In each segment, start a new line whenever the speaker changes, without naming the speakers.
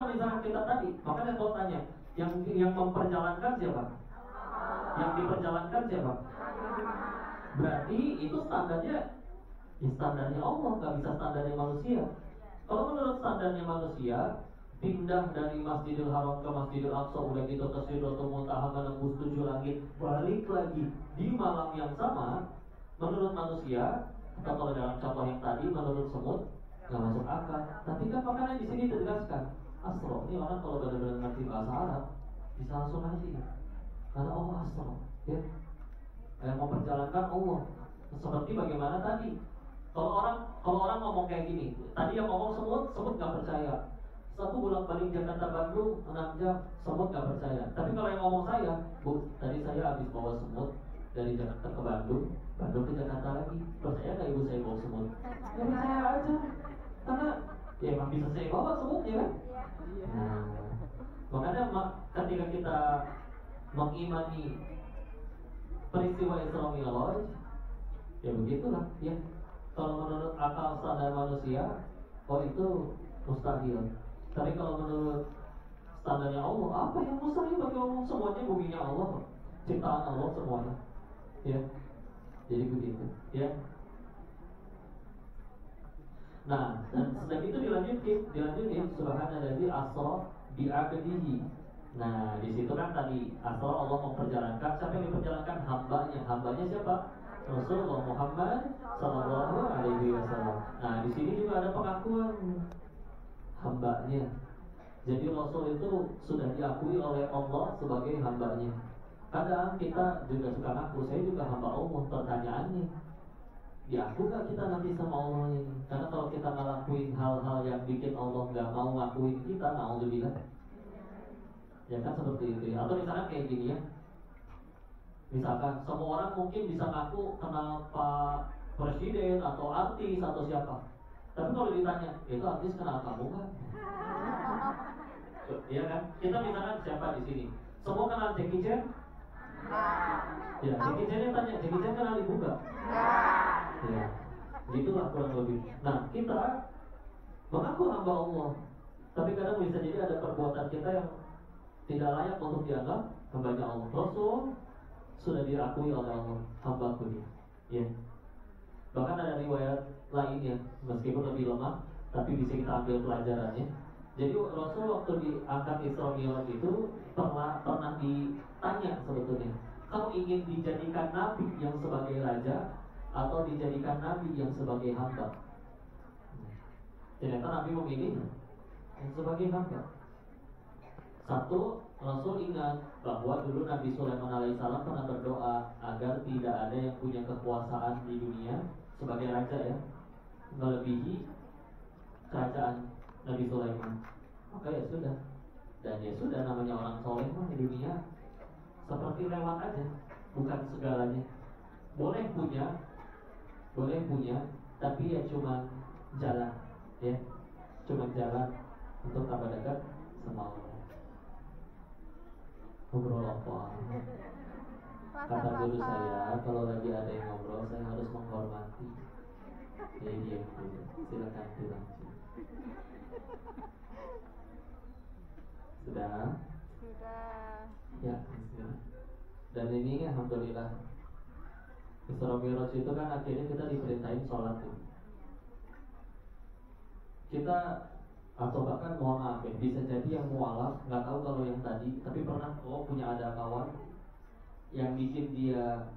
misalkan kita tadi, makanya kalau tanya, yang memperjalankan siapa? Yang diperjalankan siapa? Berarti itu standarnya, ya standarnya Allah, nggak bisa standarnya manusia. Kalau menurut standarnya manusia, pindah dari Masjidil Haram ke Masjidil Aqsa, udah gitu ke Sidratul Muntaha, menembus 7 langit, balik lagi di malam yang sama, menurut manusia, atau kalau dalam contoh yang tadi, menurut semut, nggak masuk akal. Tapi kan makanya di sini ditegaskan, Asro, ini orang kalau benar-benar ngerti bahasa Arab bisa langsung ngerti, karena Allah Asro, ya, yang memperjalankan Allah. Seperti bagaimana tadi, kalau orang ngomong kayak gini, tadi yang ngomong semut nggak percaya. Satu bolak-balik Jakarta Bandung 6 jam, semut nggak percaya. Tapi kalau yang ngomong saya, Bu, tadi saya habis bawa semut dari Jakarta ke Bandung, Bandung ke Jakarta lagi. Percaya nggak ibu saya bawa semut? Ya percaya aja, karena ya emang bisa saya bawa semutnya kan. Nah, makanya ketika kita mengimani peristiwa Isra Mi'raj, ya begitulah ya. Kalau menurut akal standar manusia, oh itu mustahil. Tapi kalau menurut standarnya Allah, apa yang mustahil bagi Allah? Semuanya buminya Allah, ciptaan Allah semuanya. Ya, jadi begitu. Ya. Nah, dan setelah itu dilanjutin subhanalladzi asra bi 'abdihi. Nah, di situ kan tadi asra Allah memperjalankan, siapa yang diperjalankan? Hambanya. Hambanya siapa? Rasulullah Muhammad sallallahu alaihi wasallam. Nah, di sini juga ada pengakuan hambanya. Jadi Rasul itu sudah diakui oleh Allah sebagai hambanya. Kadang kita juga suka ngaku, saya juga hamba Allah. Pertanyaannya, diaku gak kita nanti sama Allah ini? Karena kalau kita ngelakuin hal-hal yang bikin Allah gak mau ngakuin kita, naudzubillah. Ya kan seperti itu ya. Atau misalkan kayak gini ya, misalkan semua orang mungkin bisa ngaku kenal Pak Presiden atau artis atau siapa. Tapi kalau ditanya, itu artis kenal kamu kan? Iya kan? Kita misalkan siapa di sini? Semua kenal Jackie Chan? Ya, Jackie Chan yang tanya, Jackie Chan kenal ibu gak? Ya, gitulah kurang lebih. Nah, kita mengaku hamba Allah, tapi kadang bisa jadi ada perbuatan kita yang tidak layak untuk dianggap hambanya Allah. Rasul sudah diakui oleh Allah, hambaku dia. Ya. Bahkan ada riwayat lainnya, meskipun lebih lemah, tapi bisa kita ambil pelajarannya. Jadi Rasul waktu diangkat Isra Mi'raj itu pernah ditanya sebetulnya, kamu ingin dijadikan nabi yang sebagai raja atau dijadikan nabi yang sebagai hamba? Ternyata Nabi memilih yang sebagai hamba. Satu, Rasul ingat bahwa dulu Nabi Sulaiman alaihissalam pernah berdoa agar tidak ada yang punya kekuasaan di dunia sebagai raja ya, melebihi kerajaan Nabi Sulaiman. Maka ya sudah, dan ya sudah, namanya orang soleh mah di dunia seperti lewat aja, bukan segalanya. Boleh punya, tapi ya cuma jalan, ya, cuma jalan untuk tambah dekat sama Allah. Ngobrol apa? Kata guru saya, kalau lagi ada yang ngobrol, saya harus menghormati. Jadi diam dulu. Silakan dilanjut. Sudah?
Sudah.
Ya, bismillah. Dan ini alhamdulillah, Isra Mi'raj itu kan akhirnya kita diperintahin sholat tuh. Kita, atau bahkan mohon maaf ya, bisa jadi yang mualaf nggak tahu kalau yang tadi, tapi pernah punya ada kawan yang bikin dia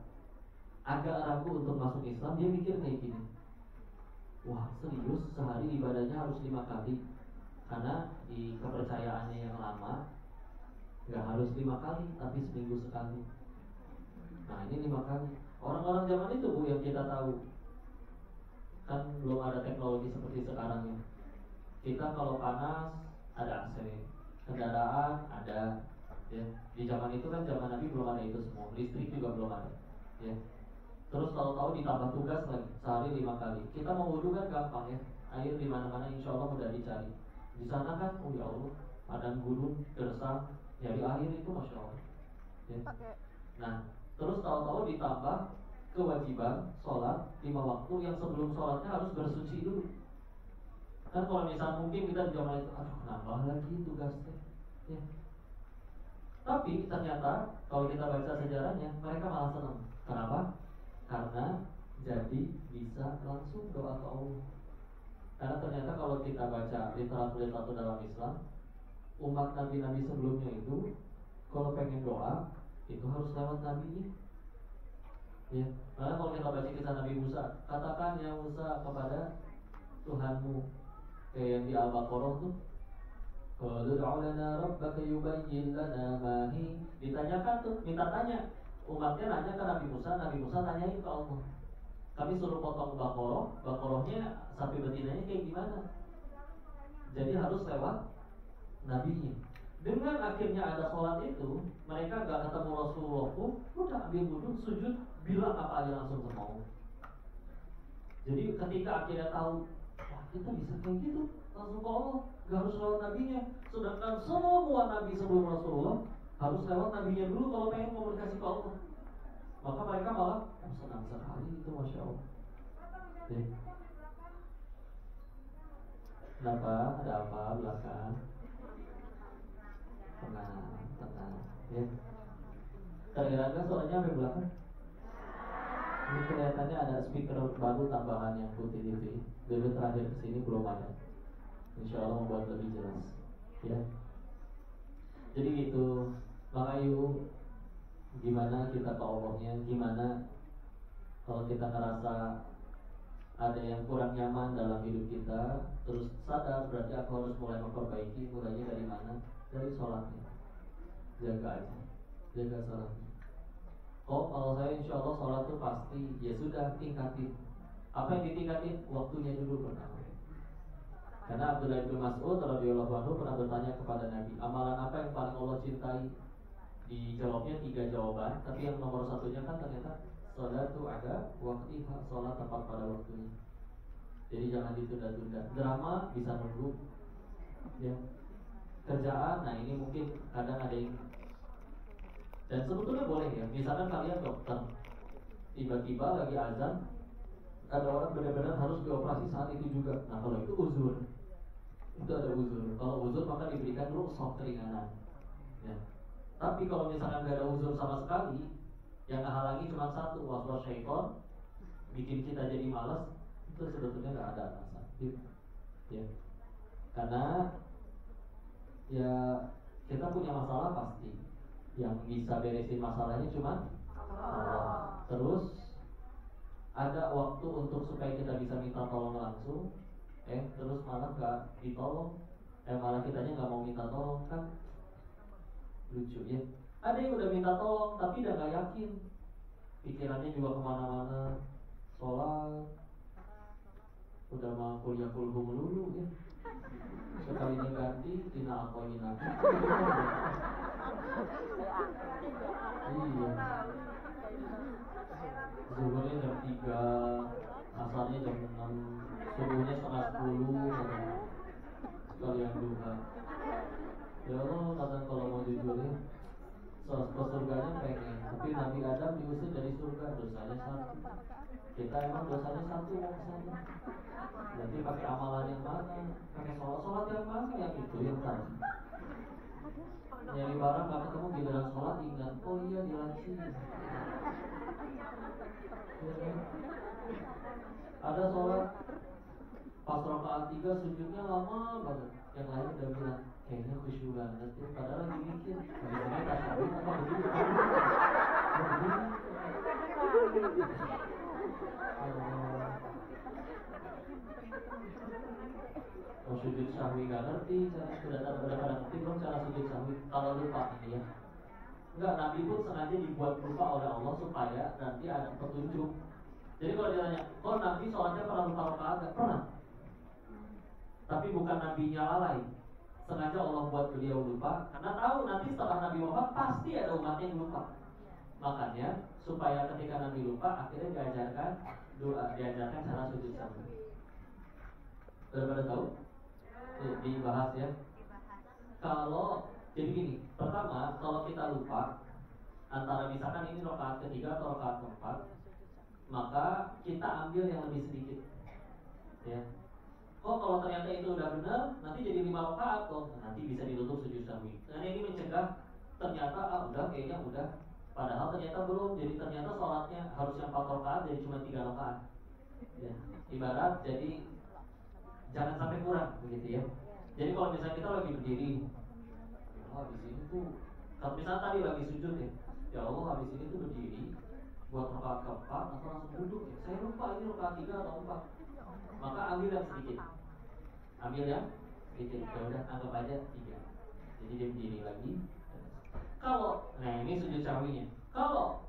agak ragu untuk masuk Islam. Dia mikir kayak gini, wah serius sehari ibadahnya harus 5 kali, karena di kepercayaannya yang lama nggak harus 5 kali, tapi seminggu sekali. Nah ini 5 kali. Orang-orang zaman itu Bu, yang kita tahu, kan belum ada teknologi seperti sekarang ya. Kita kalau panas ada AC, kendaraan ada, ya. Di zaman itu kan, zaman Nabi belum ada itu semua, listrik juga belum ada, ya. Terus tahu-tahu ditambah tugas lagi, sehari 5 kali. Kita mau wudu kan gampang ya, air di mana-mana insya Allah mudah dicari. Di sana kan, oh ya Allah, padang gurun, gersang, nyari air itu masya Allah, ya. Nah, terus tahu-tahu ditambah kewajiban sholat 5 waktu yang sebelum sholatnya harus bersuci dulu. Kan kalau misalnya mungkin kita di zaman itu, aduh nambah lagi tugasnya, ya. Tapi ternyata kalau kita baca sejarahnya, mereka malah senang. Kenapa? Karena jadi bisa langsung doa ke Allah. Karena ternyata kalau kita baca literatur-literatur dalam Islam, umat nabi-nabi sebelumnya itu kalau pengen doa itu harus lewat nabinya. Ya, karena kalau kita baca kisah Nabi Musa, katakan ya Musa kepada Tuhanmu, kayak yang di Al-Baqarah tuh, qul ud'u lana rabbaka yubayyin lana ma hi. Ditanyakan tuh, minta tanya. Umatnya nanya ke Nabi Musa tanyain ke Allah. Kami suruh potong Baqarahnya sapi betinanya kayak gimana? Jadi harus lewat nabinya. Dengan akhirnya ada sholat itu, mereka gak ketemu Rasulullah pun, udah ambil wudhu, sujud, bilang apa aja langsung sama Allah. Jadi ketika akhirnya tahu, wah kita bisa kayak gitu, langsung ke Allah, gak harus lewat nabinya. Sedangkan semua nabi sebelum Rasulullah harus lewat nabinya dulu kalau pengen komunikasi ke Allah. Maka mereka malah senang sekali itu, Masya Allah. Jadi, kenapa? Ada apa belakang? Tenang, ya. Terdengar soalnya sampai belakang. Ini kelihatannya ada speaker baru tambahan yang putih TV. Dulu terakhir kesini belum ada. Insya Allah membuat lebih jelas, ya. Jadi gitu. Maka yuk, gimana kita ke Allahnya? Gimana kalau kita ngerasa ada yang kurang nyaman dalam hidup kita, terus sadar berarti aku harus mulai memperbaiki. Mulainya dari mana? Dari sholatnya. Jaga aja, jaga sholatnya. Oh, kalau saya insya Allah sholat itu pasti, ya sudah tingkatin. Apa yang ditingkatin? Waktunya dulu pertama. Karena Abdullah bin Mas'ud radhiyallahu anhu pernah bertanya kepada Nabi, amalan apa yang paling Allah cintai? Dijawabnya 3 jawaban, tapi yang nomor satunya kan ternyata sholat itu ada waktu, sholat tepat pada waktunya. Jadi jangan ditunda-tunda. Drama bisa nunggu, ya. Kerjaan, nah ini mungkin kadang ada yang, dan sebetulnya boleh ya. Misalkan kalian dokter, tiba-tiba lagi azan, ada orang benar-benar harus dioperasi saat itu juga. Nah kalau itu uzur, itu ada uzur. Kalau uzur maka diberikan rukhsah keringanan, ya. Tapi kalau misalkan gak ada uzur sama sekali, yang menghalangi cuma satu, waswas syaitan, bikin kita jadi malas, itu sebetulnya gak ada alasan, ya. Karena ya kita punya masalah pasti, yang bisa beresin masalahnya cuma Allah. Terus ada waktu untuk supaya kita bisa minta tolong langsung, terus malah gak ditolong, malah kitanya gak mau minta tolong, kan lucu ya. Ada yang udah minta tolong tapi udah gak yakin, pikirannya juga kemana-mana, sholat, udah mau kuliah kulhum melulu ya. Sekalinya ganti tina apa ini nanti. Iya. Zuhurnya jam 3, asarnya jam 6, subuhnya setengah 10, sekalian duha. Ya Allah, kadang kalau mau jujur ya, ke surganya pengen, tapi Nabi Adam diusir dari surga, dosanya 1. Kita emang dosanya 1 mau kesana. Jadi pakai amalan yang mana? Pakai sholat yang mana? Yang itu yang tadi. Nyari barang gak ketemu, giliran sholat ingat, oh iya dilaci. Ya. Ada sholat pas rakaat 3 sujudnya lama banget. Yang lain udah bilang kayaknya khusyuk banget ya. Padahal lagi mikir bagaimana tasawuf apa begini. Oh, sujud sahwi gak ngerti, sudah ngerti belum cara sujud sahwi? Kalau lupa ini ya. Enggak, Nabi pun sengaja dibuat lupa oleh Allah supaya nanti ada petunjuk. Jadi kalau ditanya, kok Nabi sholatnya pernah lupa rakaat? Gak pernah. Tapi bukan Nabinya lalai, sengaja Allah buat beliau lupa, karena tahu nanti setelah Nabi wafat pasti ada umatnya yang lupa. Makanya supaya ketika Nabi lupa, akhirnya diajarkan doa, diajarkan cara sujud sahwi. Sudah pada tahu? Dibahas ya. Kalau jadi gini, pertama kalau kita lupa antara misalkan ini rakaat ketiga atau rakaat keempat, maka kita ambil yang lebih sedikit, ya. Oh kalau ternyata itu udah benar, nanti jadi 5 rakaat kok. Nanti bisa ditutup sujud sahwi. Karena ini mencegah ternyata udah kayaknya udah. Padahal ternyata belum. Jadi ternyata sholatnya harusnya 4 rakaat jadi cuma 3 rakaat. Ya. Ibarat jadi jangan sampai kurang begitu ya. Jadi kalau misalnya kita lagi berdiri, habis ini tuh, kalau misalnya tadi lagi sujud ya Allah habis ini tuh berdiri buat rakaat keempat atau langsung duduk ya. Saya lupa ini rakaat 3 atau 4. Maka ambil yang sedikit. Ya udah anggap aja 3. Jadi dia berdiri lagi. Kalau, nah ini sujud sahwinya. Kalau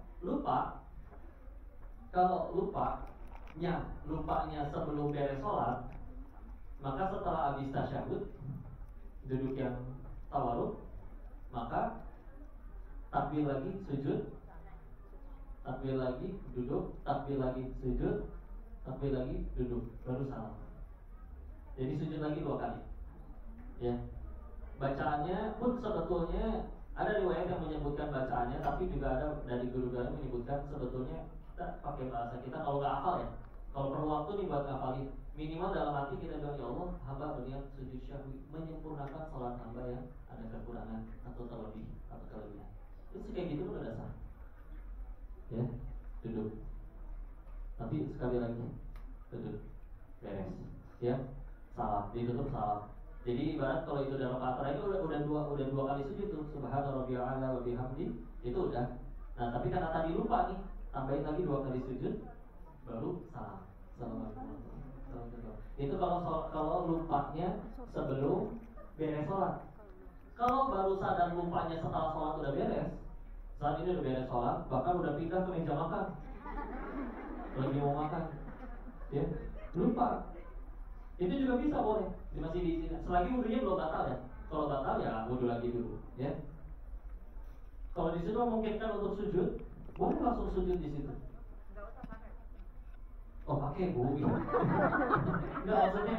lupanya sebelum beres sholat, maka setelah habis tasyahud, duduk yang tawaruk, maka takbir lagi sujud, takbir lagi duduk, takbir lagi sujud, takbir lagi duduk, baru salam. Jadi sujud lagi 2 kali. Ya. Bacaannya pun sebetulnya ada riwayat yang menyebutkan bacaannya, tapi juga ada dari guru-guru menyebutkan sebetulnya kita pakai bahasa kita kalau nggak hafal ya. Kalau perlu waktu nih buat ngafalin, minimal dalam hati kita bilang ya Allah, hamba berniat sujud syahwi menyempurnakan sholat hamba yang ada kekurangan atau terlebih atau kelebihan. Itu kayak gitu pun udah sah. Ya, duduk. Tapi sekali lagi duduk, beres. Ya, salam, ditutup salam. Jadi ibarat kalau itu dalam rakaat terakhir udah dua kali sujud tuh, subhana rabbiyal a'la wa bihamdi, itu udah. Nah, tapi karena tadi lupa nih, tambahin lagi 2 kali sujud baru salam. Assalamualaikum. Itu kalau lupanya sebelum beres sholat. Kalau baru sadar lupanya setelah sholat udah beres, saat ini udah beres sholat, bahkan udah pindah ke meja makan, lagi mau makan, ya lupa. Itu juga bisa boleh, masih di sini. Selagi wudunya belum batal ya. Kalau batal ya wudu lagi dulu, ya. Kalau di situ memungkinkan untuk sujud, boleh langsung sujud di situ. Oh pakai bu. Enggak, maksudnya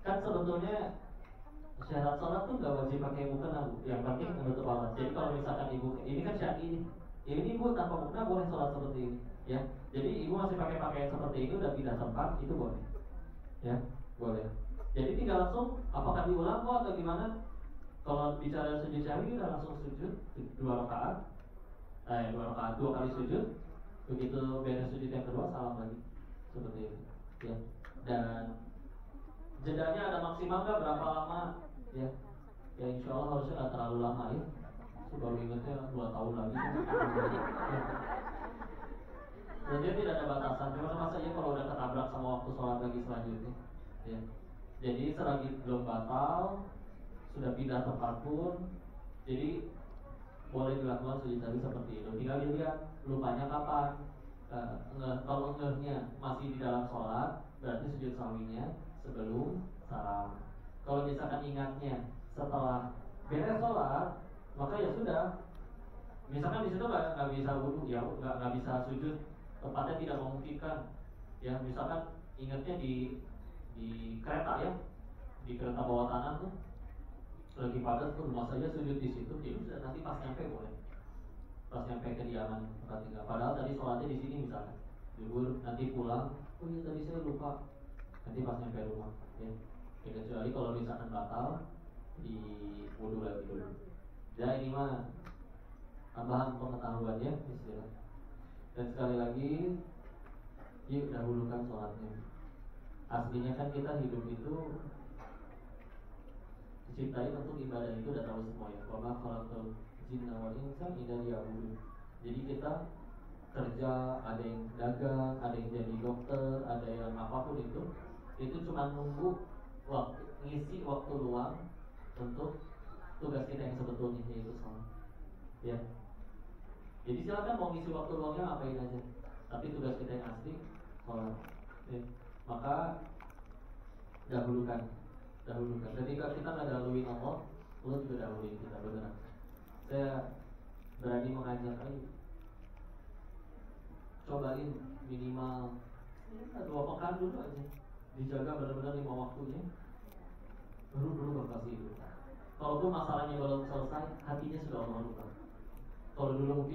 kan sebetulnya syarat sholat tuh nggak wajib pakai mukena bu. Yang penting menutup aurat. Jadi kalau misalkan ibu ini kan syarat ini ibu tanpa mukena boleh sholat seperti ini, ya. Jadi ibu masih pakai pakaian seperti ini udah pindah tempat itu boleh, ya boleh. Jadi tinggal langsung apakah diulang kok atau gimana? Kalau bicara sujud sahwi udah langsung sujud 2 rakaat, 2 kali sujud. Begitu beres sujud yang kedua salam lagi seperti itu, ya. Dan jedanya ada maksimal nggak berapa lama, ya? Ya insya Allah harusnya nggak terlalu lama ya. Baru ingatnya 2 tahun lagi. Ya. Dan dia tidak ada batasan. Cuma masanya kalau udah ketabrak sama waktu sholat lagi selanjutnya, ya. Jadi selagi belum batal, sudah pindah tempat pun, jadi boleh dilakukan sujud sahwi seperti itu. Tinggal dilihat lupanya kapan. Kalau ngehnya masih di dalam sholat, berarti sujud sahwinya sebelum salam. Kalau misalkan ingatnya setelah beres sholat, maka ya sudah. Misalkan di situ nggak bisa wudu, ya nggak bisa sujud, tempatnya tidak memungkinkan. Ya misalkan ingatnya di kereta ya, di kereta bawah tanah tuh lagi padat tuh, rumah saja sujud di situ, jadi bisa nanti pas nyampe boleh. Pas nyampe kediaman tempat tinggal. Padahal tadi sholatnya di sini misalkan, libur nanti pulang, oh iya tadi saya lupa, nanti pas nyampe rumah, ya. Kecuali kalau misalkan batal, di wudu lagi dulu. Ya ini mah tambahan pengetahuannya, istilah. Dan sekali lagi, yuk dahulukan sholatnya. Aslinya kan kita hidup itu diciptai untuk ibadah, itu udah tahu semua ya. Wa ma khalaqtul jinna wal insa illa liya'budun. Jadi kita kerja, ada yang dagang, ada yang jadi dokter, ada yang apapun itu cuma nunggu waktu, ngisi waktu luang untuk tugas kita yang sebetulnya, yaitu sholat, ya. Jadi silakan mau ngisi waktu luangnya ngapain aja, tapi tugas kita yang asli sholat, ya. Maka dahulukan. Ketika kita nggak dahuluin Allah juga dahuluin kita, beneran. Saya berani mengajak, ayo cobain minimal 2 pekan dulu aja, dijaga benar-benar 5 waktunya, baru kasih itu. Kalaupun masalahnya belum selesai, hatinya sudah Allah lupa. Kalau dulu mungkin